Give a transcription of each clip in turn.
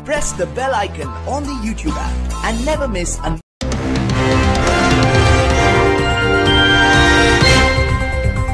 press the bell icon on the YouTube app and never miss an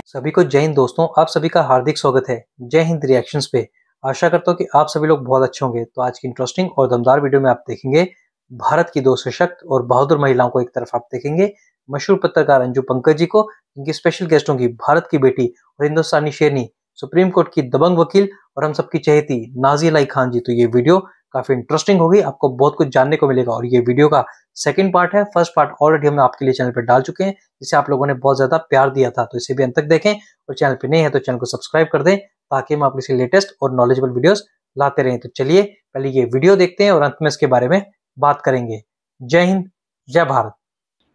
सभी को जय हिंद दोस्तों, आप सभी का हार्दिक स्वागत है जय हिंद रिएक्शंस पे। आशा करता हूँ कि आप सभी लोग बहुत अच्छे होंगे। तो आज की इंटरेस्टिंग और दमदार वीडियो में आप देखेंगे भारत की दो सशक्त और बहादुर महिलाओं को। एक तरफ आप देखेंगे मशहूर पत्रकार अंजू पंकज जी को, जिनकी स्पेशल गेस्ट होंगी भारत की बेटी और हिंदुस्तानी शेरनी, सुप्रीम कोर्ट की दबंग वकील और हम सबकी चहेती नाज़िया इलाही खान जी। तो ये वीडियो काफी इंटरेस्टिंग होगी, आपको बहुत कुछ जानने को मिलेगा। और ये वीडियो का सेकंड पार्ट है, फर्स्ट पार्ट ऑलरेडी हम आपके लिए चैनल पर डाल चुके हैं, जिसे आप लोगों ने बहुत ज्यादा प्यार दिया था। तो इसे भी अंत तक देखें और चैनल पे नए हैं तो चैनल को सब्सक्राइब कर दें, ताकि हम आपके लिए लेटेस्ट और नॉलेजेबल वीडियोस लाते रहें। तो चलिए पहले ये वीडियो देखते हैं और अंत में इसके बारे में बात करेंगे। जय हिंद, जय भारत।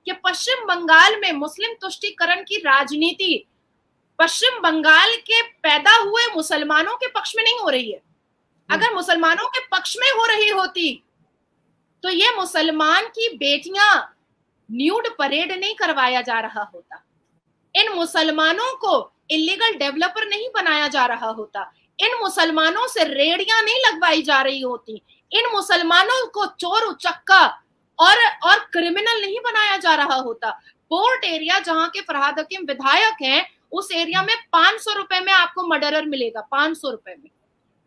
कि पश्चिम बंगाल में मुस्लिम तुष्टीकरण की राजनीति पश्चिम बंगाल के पैदा हुए मुसलमानों के पक्ष में नहीं हो रही है। अगर मुसलमानों के पक्ष में हो रही होती तो ये मुसलमान की बेटियां न्यूड परेड नहीं करवाया जा रहा होता, इन मुसलमानों को इलीगल डेवलपर नहीं बनाया जा रहा होता, इन मुसलमानों से रेडियां नहीं लगवाई जा रही होती, इन मुसलमानों को चोर उचक्का और क्रिमिनल नहीं बनाया जा रहा होता। पोर्ट एरिया जहां के फरहाद हकीम विधायक हैं, उस एरिया में 500 रुपए में आपको मर्डरर मिलेगा। 500 रुपए में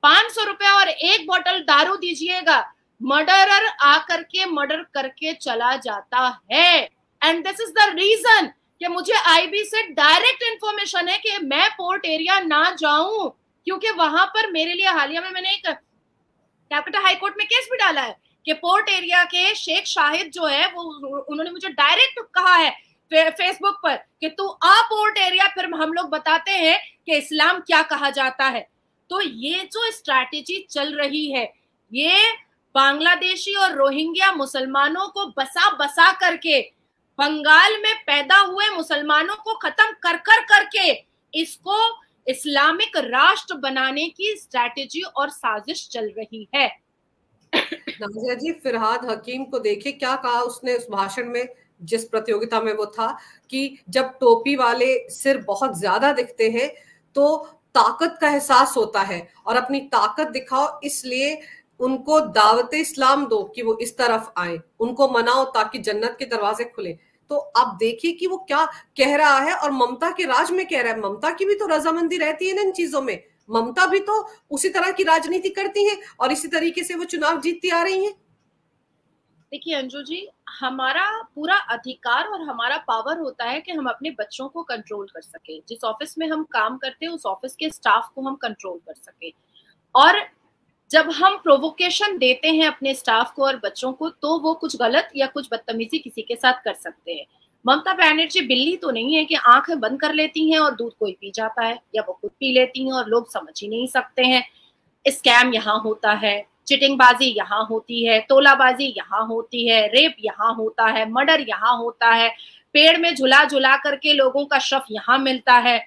500 रुपए और एक बोतल दारू दीजिएगा, मर्डरर आकर के मर्डर करके चला जाता है। And this is the reason कि मुझे आईबी से डायरेक्ट इंफॉर्मेशन है कि मैं पोर्ट एरिया ना जाऊं, क्योंकि वहां पर मेरे लिए हालिया में मैंने एक कैलकाटा हाई कोर्ट में केस भी डाला है कि पोर्ट एरिया के शेख शाहिद जो है वो उन्होंने मुझे डायरेक्ट कहा है फेसबुक पर कि तू आ पोर्ट एरिया, फिर हम लोग बताते हैं कि इस्लाम क्या कहा जाता है। तो ये जो स्ट्रैटेजी चल रही है, ये बांग्लादेशी और रोहिंग्या मुसलमानों को बसा बसा करके बंगाल में पैदा हुए मुसलमानों को खत्म कर करके इसको इस्लामिक राष्ट्र बनाने की स्ट्रैटेजी और साजिश चल रही है। नाज़िया जी, फरहाद हकीम को देखिए क्या कहा उसने उस भाषण में, जिस प्रतियोगिता में वो था, कि जब टोपी वाले सिर बहुत ज्यादा दिखते हैं तो ताकत का एहसास होता है और अपनी ताकत दिखाओ, इसलिए उनको दावत इस्लाम दो कि वो इस तरफ आए, उनको मनाओ ताकि जन्नत के दरवाजे खुले। तो आप देखिए कि वो क्या कह रहा है और ममता के राज में कह रहा है। ममता की भी तो रजामंदी रहती है ना इन चीजों में, ममता भी तो उसी तरह की राजनीति करती है और इसी तरीके से वो चुनाव जीतती आ रही है। देखिए अंजू जी, हमारा पूरा अधिकार और हमारा पावर होता है कि हम अपने बच्चों को कंट्रोल कर सके, जिस ऑफिस में हम काम करते हैं उस ऑफिस के स्टाफ को हम कंट्रोल कर सके। और जब हम प्रोवोकेशन देते हैं अपने स्टाफ को और बच्चों को, तो वो कुछ गलत या कुछ बदतमीजी किसी के साथ कर सकते हैं। ममता बनर्जी बिल्ली तो नहीं है कि आंखें बंद कर लेती हैं और दूध कोई पी जाता है, या वो खुद पी लेती हैं और लोग समझ ही नहीं सकते हैं। स्कैम यहाँ होता है, चिटिंगबाजी यहाँ होती है, तोलाबाजी यहाँ होती है, रेप यहाँ होता है, मर्डर यहाँ होता है, पेड़ में झुला झुला करके लोगों का शव यहाँ मिलता है।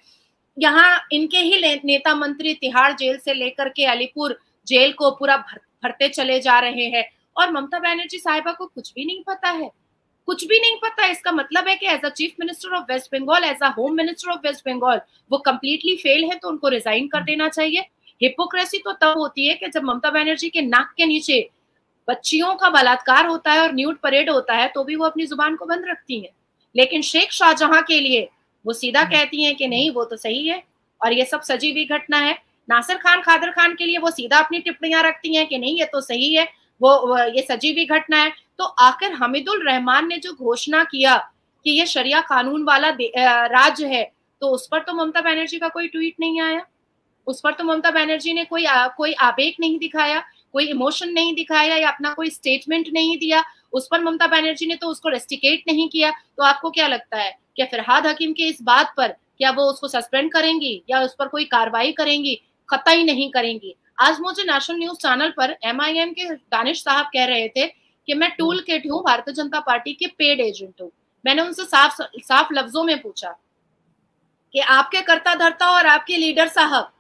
यहाँ इनके ही नेता मंत्री तिहाड़ जेल से लेकर के अलीपुर जेल को पूरा भरते चले जा रहे हैं, और ममता बनर्जी साहिबा को कुछ भी नहीं पता है, कुछ भी नहीं पता। इसका मतलब है कि as a chief minister of West Bengal, as a home minister of West Bengal वो कंप्लीटली फेल है, तो उनको रिजाइन कर देना चाहिए। हिपोक्रेसी तो तब होती है कि जब ममता बनर्जी के नाक के नीचे बच्चियों का बलात्कार होता है और न्यूड परेड होता है, तो भी वो अपनी जुबान को बंद रखती हैं। लेकिन शेख शाहजहां के लिए वो सीधा कहती हैं कि नहीं वो तो सही है और ये सब सजी हुई घटना है। नासिर खान कादर खान के लिए वो सीधा अपनी टिप्पणियां रखती हैं कि नहीं ये तो सही है, वो ये सजी हुई घटना है। तो आखिर हमीदुल रहमान ने जो घोषणा किया कि ये शरिया कानून वाला राज्य है, तो उस पर तो ममता बनर्जी का कोई ट्वीट नहीं आया, उस पर तो ममता बनर्जी ने कोई आवेग नहीं दिखाया, कोई इमोशन नहीं दिखाया या अपना कोई स्टेटमेंट नहीं दिया। उस पर ममता बनर्जी ने तो उसको रेस्टिकेट नहीं किया। तो आपको क्या लगता है कि फरहाद हकीम के इस बात पर क्या वो उसको सस्पेंड करेंगी या उस पर कोई कार्रवाई करेंगी? कतई नहीं करेंगी। आज मुझे नेशनल न्यूज चैनल पर MIM के दानिश साहब कह रहे थे कि मैं टूल किट हूँ, भारतीय जनता पार्टी के पेड एजेंट हूँ। मैंने उनसे साफ लफ्जों में पूछा कि आपके कर्ता धर्ता और आपके लीडर साहब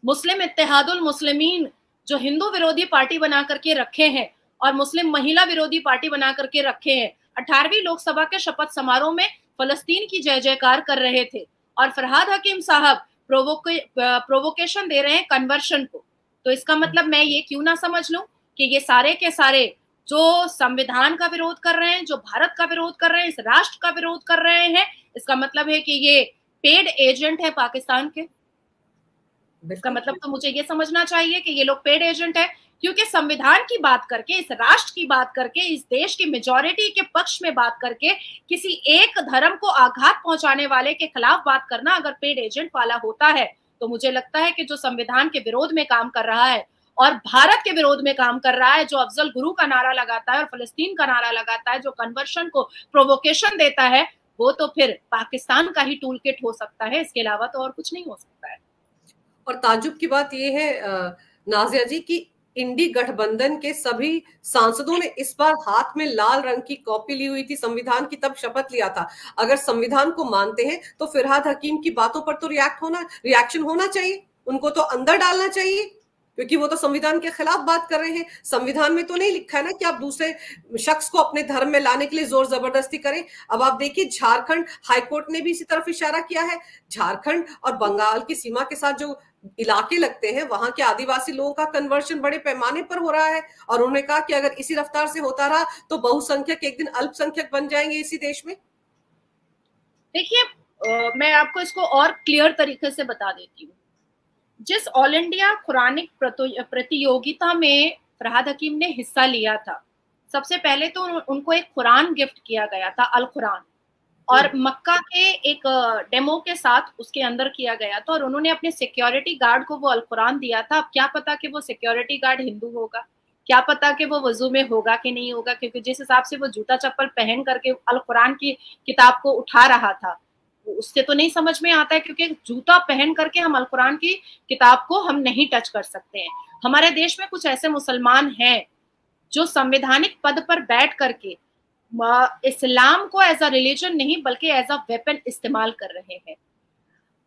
मुस्लिम इत्तेहादुल मुस्लिमीन जो हिंदू विरोधी पार्टी बना करके रखे हैं और मुस्लिम महिला विरोधी पार्टी बना करके रखे हैं, 18वीं लोकसभा के शपथ समारोह में फलस्तीन की जय जयकार कर रहे थे, और फरहाद हकीम साहब प्रोवोकेशन दे रहे हैं कन्वर्शन को। तो इसका मतलब मैं ये क्यों ना समझ लूं कि ये सारे के सारे जो संविधान का विरोध कर रहे हैं, जो भारत का विरोध कर रहे हैं, इस राष्ट्र का विरोध कर रहे हैं, इसका मतलब है कि ये पेड एजेंट है पाकिस्तान के। इसका मतलब तो मुझे ये समझना चाहिए कि ये लोग पेड एजेंट है, क्योंकि संविधान की बात करके, इस राष्ट्र की बात करके, इस देश की मेजॉरिटी के पक्ष में बात करके किसी एक धर्म को आघात पहुंचाने वाले के खिलाफ बात करना अगर पेड एजेंट वाला होता है, तो मुझे लगता है कि जो संविधान के विरोध में काम कर रहा है और भारत के विरोध में काम कर रहा है, जो अफजल गुरु का नारा लगाता है और फलस्तीन का नारा लगाता है, जो कन्वर्शन को प्रोवोकेशन देता है, वो तो फिर पाकिस्तान का ही टूल किट हो सकता है, इसके अलावा तो और कुछ नहीं हो सकता है। और ताजुब की बात यह है नाजिया जी कि इंडी गठबंधन के सभी सांसदों ने इस बार हाथ में लाल रंग की कॉपी ली हुई थी संविधान की, तब शपथ लिया था। अगर संविधान को मानते हैं तो फिरहाद हकीम की बातों पर तो रिएक्शन होना चाहिए, उनको तो अंदर डालना चाहिए, क्योंकि वो तो संविधान के खिलाफ बात कर रहे हैं। संविधान में तो नहीं लिखा है ना कि आप दूसरे शख्स को अपने धर्म में लाने के लिए जोर जबरदस्ती करें। अब आप देखिए झारखंड हाईकोर्ट ने भी इसी तरफ इशारा किया है। झारखंड और बंगाल की सीमा के साथ जो इलाके लगते हैं, वहां के आदिवासी लोगों का कन्वर्शन बड़े पैमाने पर हो रहा है, और उन्होंने कहा कि अगर इसी रफ्तार से होता रहा तो बहुसंख्यक एक दिन अल्पसंख्यक बन जाएंगे इसी देश में। देखिए, मैं आपको इसको और क्लियर तरीके से बता देती हूँ। जिस ऑल इंडिया कुरानिक प्रतियोगिता में फरहाद हकीम ने हिस्सा लिया था, सबसे पहले तो उनको एक कुरान गिफ्ट किया गया था, अल कुरान, और मक्का के एक डेमो के साथ उसके अंदर किया गया था, और उन्होंने अपने सिक्योरिटी गार्ड को वो अल कुरान दिया था। अब क्या पता कि वो सिक्योरिटी गार्ड हिंदू होगा, क्या पता कि वो वजू में होगा कि नहीं होगा, क्योंकि जिस हिसाब से वो जूता चप्पल पहन करके अल कुरान की किताब को उठा रहा था, उससे तो नहीं समझ में आता है, क्योंकि जूता पहन करके हम अल कुरान की किताब को हम नहीं टच कर सकते हैं। हमारे देश में कुछ ऐसे मुसलमान हैं जो संवैधानिक पद पर बैठ करके इस्लाम को एज अ रिलीजन नहीं बल्कि एज अ वेपन इस्तेमाल कर रहे हैं।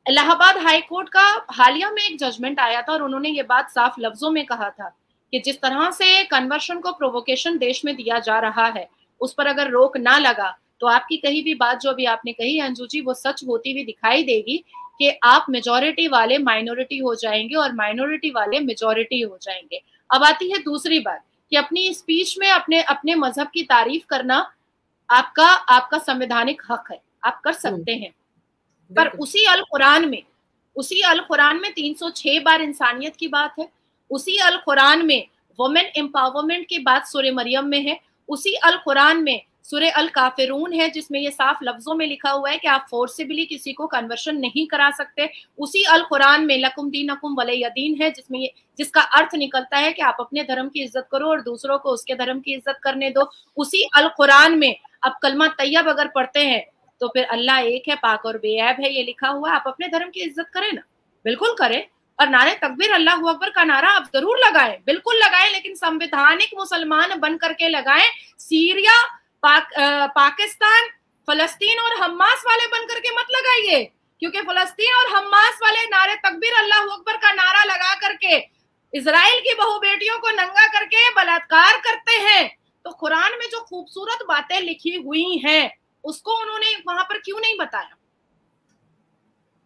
इलाहाबाद हाई कोर्ट का हालिया में एक जजमेंट आया था और उन्होंने ये बात साफ लफ्जों में कहा था कि जिस तरह से कन्वर्शन को प्रोवोकेशन देश में दिया जा रहा है, उस पर अगर रोक ना लगा तो आपकी कही भी बात जो अभी आपने कही अंजू जी, वो सच होती हुई दिखाई देगी कि आप मेजॉरिटी वाले माइनॉरिटी हो जाएंगे और माइनॉरिटी वाले मेजॉरिटी हो जाएंगे। अब आती है दूसरी बात कि अपनी स्पीच में अपने अपने मजहब की तारीफ करना आपका संवैधानिक हक है, आप कर सकते हैं, पर उसी अल कुरान में 306 बार इंसानियत की बात है, उसी अल कुरान में वुमेन एम्पावरमेंट की बात सूरह मरियम में है, उसी अल कुरान में सूरह अल काफिरून है जिसमें ये साफ लफ्जों में लिखा हुआ है कि आप फोर्सिबली किसी को कन्वर्शन नहीं करा सकते। उसी अल कुरान में लकुम दीनकुम वलिय दीन है जिसका अर्थ निकलता है कि आप अपने धर्म की इज्जत करो और दूसरों को उसके धर्म की इज्जत करने दो। उसी अल कुरान में अब कलमा तैयब अगर पढ़ते हैं तो फिर अल्लाह एक है, पाक और बेऐब है, ये लिखा हुआ है। आप अपने धर्म की इज्जत करें ना, बिल्कुल करें, और नारे तकबीर अल्लाहू अकबर का नारा आप जरूर लगाएं, बिल्कुल लगाएं, लेकिन संवैधानिक मुसलमान बन करके लगाएं। सीरिया, पाकिस्तान, फलस्तीन और हमास वाले बन करके मत लगाइए, क्योंकि फलस्तीन और हमास वाले नारे तकबीर अल्लाहू अकबर का नारा लगा करके इजराइल की बहू बेटियों को नंगा करके बलात्कार करते हैं। तो कुरान में जो खूबसूरत बातें लिखी हुई हैं उसको उन्होंने वहां पर क्यों नहीं बताया?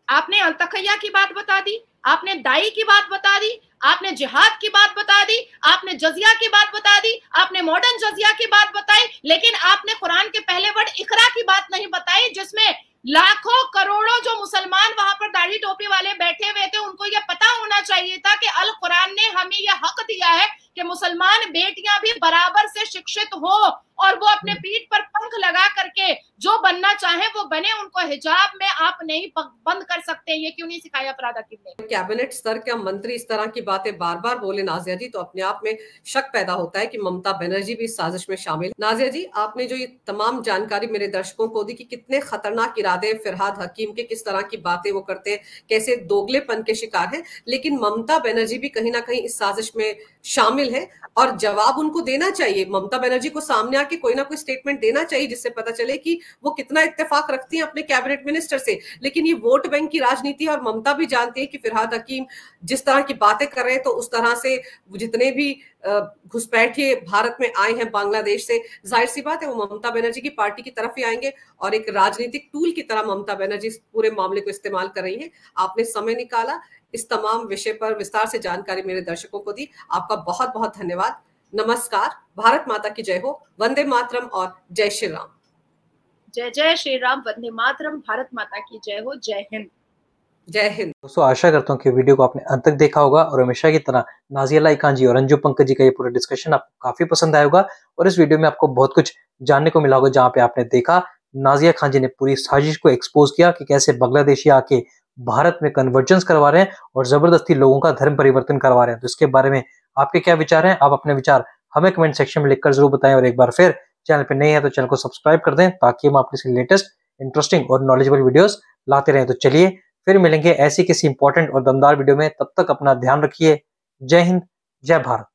आपने अल-तखय्या की बात बता दी, आपने दाई की बात बता दी, आपने जिहाद की बात बता दी, आपने जजिया की बात बता दी, आपने मॉडर्न जजिया की बात बताई, लेकिन आपने कुरान के पहले वर्ड इकरा की बात नहीं बताई, जिसमें लाखों करोड़ों जो मुसलमान वहां पर दाढ़ी टोपी वाले बैठे हुए थे, उनको यह पता होना चाहिए था कि अल कुरान ने हमें यह हक दिया है कि मुसलमान बेटियां भी बराबर से शिक्षित हो और वो अपने पीठ पर पंख लगा करके जो बनना चाहे वो बने, उनको हिजाब में आप नहीं बंद कर सकते। ये क्यों नहीं सिखाया फरहाद हकीम ने? कैबिनेट स्तर का मंत्री इस तरह की बातें बार बार बोले नाजिया जी, तो अपने आप में शक पैदा होता है कि ममता बनर्जी भी इस साजिश में शामिल। नाजिया जी, आपने जो ये तमाम जानकारी मेरे दर्शकों को दी कि कितने खतरनाक इरादे फरहाद हकीम के, किस तरह की बातें वो करते हैं, कैसे दोगलेपन के शिकार हैं, लेकिन ममता बनर्जी भी कहीं ना कहीं इस साजिश में शामिल है और जवाब उनको देना चाहिए। ममता बनर्जी को सामने आके कोई ना कोई स्टेटमेंट देना चाहिए जिससे पता चले कि वो कितना इत्तेफाक रखती हैं अपने कैबिनेट मिनिस्टर से। लेकिन ये वोट बैंक की राजनीति है और ममता भी जानती है कि फरहाद हकीम जिस तरह की बातें कर रहे हैं, तो उस तरह से जितने भी घुसपैठिए भारत में आए हैं बांग्लादेश से, जाहिर सी बात है वो ममता बनर्जी की पार्टी की तरफ ही आएंगे और एक राजनीतिक टूल की तरह ममता बनर्जी इस पूरे मामले को इस्तेमाल कर रही है। आपने समय निकाला, इस तमाम विषय पर विस्तार से जानकारी मेरे दर्शकों को दी, आपका बहुत बहुत धन्यवाद। नमस्कार, भारत माता की जय हो, वंदे मातरम और जय श्री राम। जय जय श्री राम, वंदे मातरम, भारत माता की जय हो, जय हिंद। जय हिंद। दोस्तों आशा करता हूँ कि वीडियो को आपने अंत तक देखा होगा और हमेशा की तरह नाजिया अलाई खान जी और अंजू पंकज जी का ये पूरा डिस्कशन आपको काफी पसंद आया होगा और इस वीडियो में आपको बहुत कुछ जानने को मिला होगा, जहाँ पे आपने देखा नाजिया खान जी ने पूरी साजिश को एक्सपोज किया कि कैसे बांग्लादेशी आके भारत में कन्वर्जेंस करवा रहे हैं और जबरदस्ती लोगों का धर्म परिवर्तन करवा रहे हैं। तो इसके बारे में आपके क्या विचार हैं? आप अपने विचार हमें कमेंट सेक्शन में लिखकर जरूर बताएं और एक बार फिर चैनल पे नए हैं तो चैनल को सब्सक्राइब कर दें ताकि हम आपके लेटेस्ट इंटरेस्टिंग और नॉलेजेबल वीडियोस लाते रहें। तो चलिए फिर मिलेंगे ऐसी किसी इंपॉर्टेंट और दमदार वीडियो में, तब तक अपना ध्यान रखिए। जय हिंद, जय भारत।